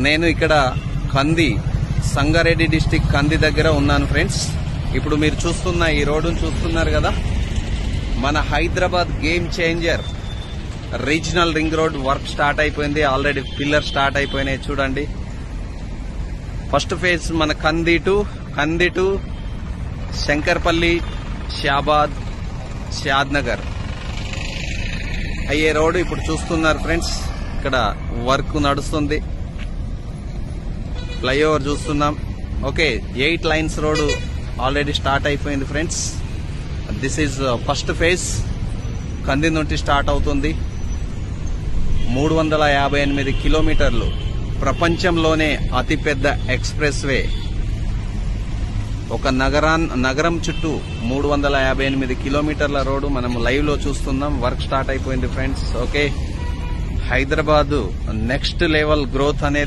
నేను ఇక్కడ కంది సంగారెడ్డి డిస్టిక్ కంది దగ్గర ఉన్నాను ఫ్రెండ్స్. ఇప్పుడు మీరు చూస్తున్న ఈ రోడ్డును చూస్తున్నారు కదా, మన Hyderabad game changer regional ring road work start అయిపోయింది. ఆల్రెడీ పిల్లర్ స్టార్ట్ అయిపోయినాయి చూడండి. ఫస్ట్ ఫేజ్ మన కంది టు శంకర్పల్లి, షాబాద్, షాద్నగర్ అయ్యే రోడ్డు ఇప్పుడు చూస్తున్నారు ఫ్రెండ్స్. ఇక్కడ వర్క్ నడుస్తుంది, ఫ్లైఓవర్ చూస్తున్నాం. Okay, 8 lines road already start అయిపోయింది friends. This is first phase. Kandi నుండి స్టార్ట్ అవుతుంది. 358 కిలోమీటర్లు, ప్రపంచంలోనే అతిపెద్ద ఎక్స్ప్రెస్ వే. ఒక నగరం చుట్టూ 358 కిలోమీటర్ల రోడ్డు మనం లైవ్ లో చూస్తున్నాం. వర్క్ స్టార్ట్ అయిపోయింది friends. Okay, Hyderabad next level growth అనేది